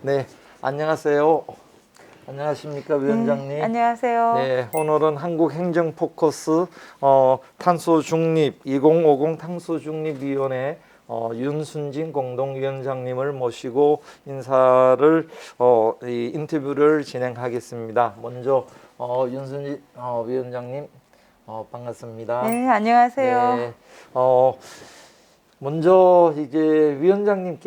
네, 안녕하세요. 안녕하십니까, 위원장님. 안녕하세요. 네, 오늘은 한국행정 포커스 탄소 중립 2050 탄소 중립위원회 윤순진 공동위원장님을 모시고 인사를 이 인터뷰를 진행하겠습니다. 먼저 윤순진 위원장님 반갑습니다. 네, 안녕하세요. 네, 먼저 이제 위원장님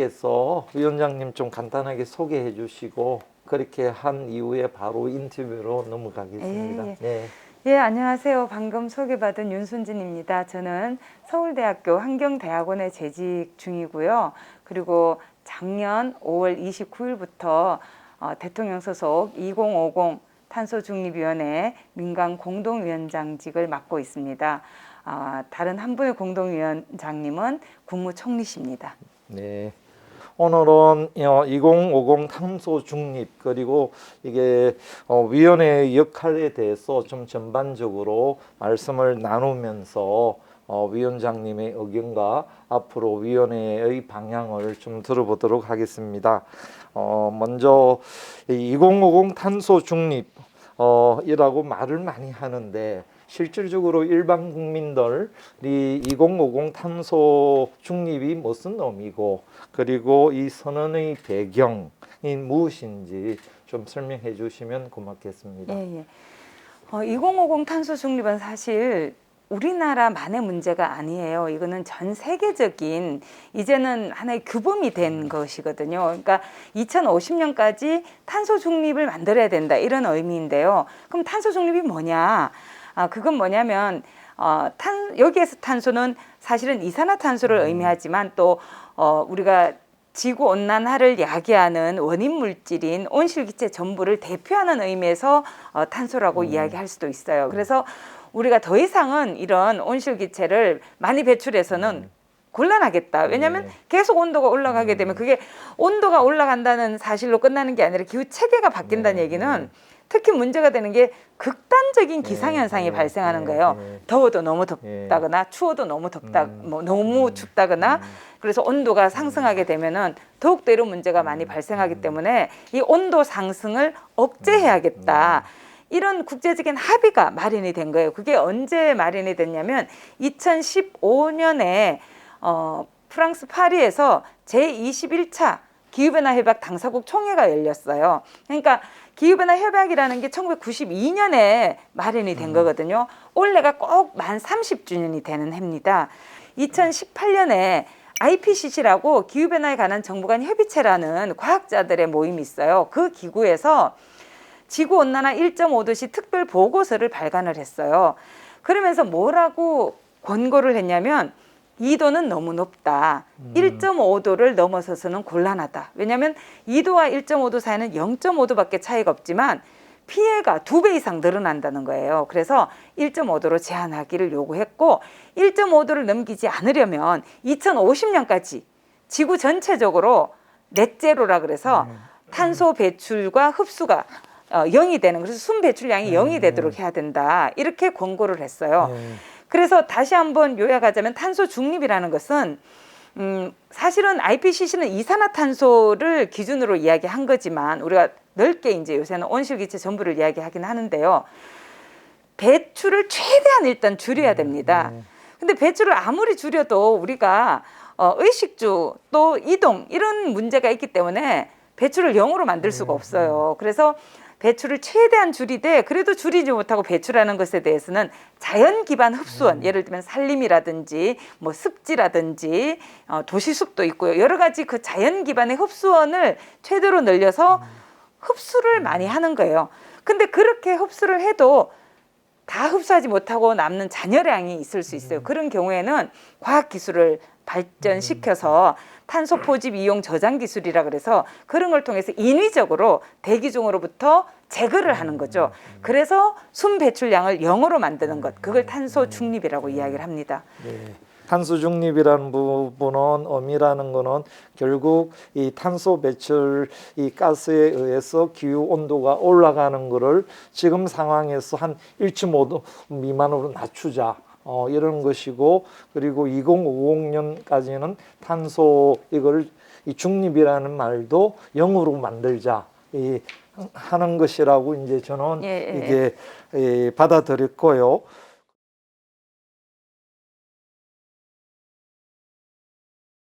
좀 간단하게 소개해 주시고 그렇게 한 이후에 바로 인터뷰로 넘어가겠습니다. 예, 네. 예, 안녕하세요. 방금 소개받은 윤순진입니다. 저는 서울대학교 환경대학원에 재직 중이고요. 그리고 작년 5월 29일부터 대통령 소속 2050 탄소중립위원회 민간 공동위원장직을 맡고 있습니다. 다른 한 분의 공동위원장님은 국무총리십니다. 네. 오늘은 2050 탄소 중립 그리고 이게 위원회의 역할에 대해서 좀 전반적으로 말씀을 나누면서 위원장님의 의견과 앞으로 위원회의 방향을 좀 들어보도록 하겠습니다. 먼저 2050 탄소 중립 이라고 말을 많이 하는데 실질적으로 일반 국민들이 2050 탄소 중립이 무슨 의미고 그리고 이 선언의 배경이 무엇인지 좀 설명해 주시면 고맙겠습니다. 예. 2050 탄소 중립은 사실 우리나라만의 문제가 아니에요. 이거는 전 세계적인 이제는 하나의 규범이 된 것이거든요. 그러니까 2050년까지 탄소 중립을 만들어야 된다 이런 의미인데요. 그럼 탄소 중립이 뭐냐? 그건 뭐냐면 여기에서 탄소는 사실은 이산화탄소를 의미하지만 또 우리가 지구 온난화를 야기하는 원인 물질인 온실기체 전부를 대표하는 의미에서 탄소라고 이야기할 수도 있어요. 그래서 우리가 더 이상은 이런 온실기체를 많이 배출해서는 곤란하겠다. 왜냐하면 계속 온도가 올라가게 되면 그게 온도가 올라간다는 사실로 끝나는 게 아니라 기후 체계가 바뀐다는 얘기는 특히 문제가 되는 게 극단적인 기상현상이 발생하는 거예요. 더워도 너무 덥다거나 추워도 너무 너무 춥다거나 그래서 온도가 상승하게 되면은 더욱더 이런 문제가 많이 발생하기 때문에 이 온도 상승을 억제해야겠다. 이런 국제적인 합의가 마련이 된 거예요. 그게 언제 마련이 됐냐면 2015년에 프랑스 파리에서 제21차 기후변화 협약 당사국 총회가 열렸어요. 그러니까 기후변화 협약이라는 게 1992년에 마련이 된 거거든요. 올해가 꼭 만 30주년이 되는 해입니다. 2018년에 IPCC라고 기후변화에 관한 정부 간 협의체라는 과학자들의 모임이 있어요. 그 기구에서 지구온난화 1.5도씨 특별 보고서를 발간을 했어요. 그러면서 뭐라고 권고를 했냐면 2도는 너무 높다. 1.5도를 넘어서서는 곤란하다. 왜냐하면 2도와 1.5도 사이는 0.5도밖에 차이가 없지만 피해가 2배 이상 늘어난다는 거예요. 그래서 1.5도로 제한하기를 요구했고 1.5도를 넘기지 않으려면 2050년까지 지구 전체적으로 넷제로라 그래서 탄소 배출과 흡수가 0이 되는 그래서 순 배출량이 0이 되도록 해야 된다. 이렇게 권고를 했어요. 그래서 다시 한번 요약하자면 탄소 중립이라는 것은 사실은 IPCC는 이산화탄소를 기준으로 이야기한 거지만 우리가 넓게 이제 요새는 온실기체 전부를 이야기하긴 하는데요. 배출을 최대한 일단 줄여야 됩니다. 근데 배출을 아무리 줄여도 우리가 의식주 또 이동 이런 문제가 있기 때문에 배출을 0으로 만들 수가 없어요. 그래서 배출을 최대한 줄이되 그래도 줄이지 못하고 배출하는 것에 대해서는 자연 기반 흡수원 예를 들면 산림이라든지 뭐 습지라든지 도시숲도 있고요. 여러 가지 그 자연 기반의 흡수원을 최대로 늘려서 흡수를 많이 하는 거예요. 근데 그렇게 흡수를 해도 다 흡수하지 못하고 남는 잔여량이 있을 수 있어요. 그런 경우에는 과학기술을 발전시켜서 탄소 포집 이용 저장 기술이라 그래서 그런 걸 통해서 인위적으로 대기 중으로부터 제거를 하는 거죠. 그래서 순 배출량을 0으로 만드는 것, 그걸 탄소 중립이라고 이야기를 합니다. 네. 탄소 중립이라는 부분은 의미라는 거는 결국 이 탄소 배출 이 가스에 의해서 기후 온도가 올라가는 거를 지금 상황에서 한 1.5도 미만으로 낮추자. 이런 것이고, 그리고 2050년까지는 탄소 이걸 이 중립이라는 말도 0으로 만들자 하는 것이라고 이제 저는 예, 예. 이게 받아들였고요.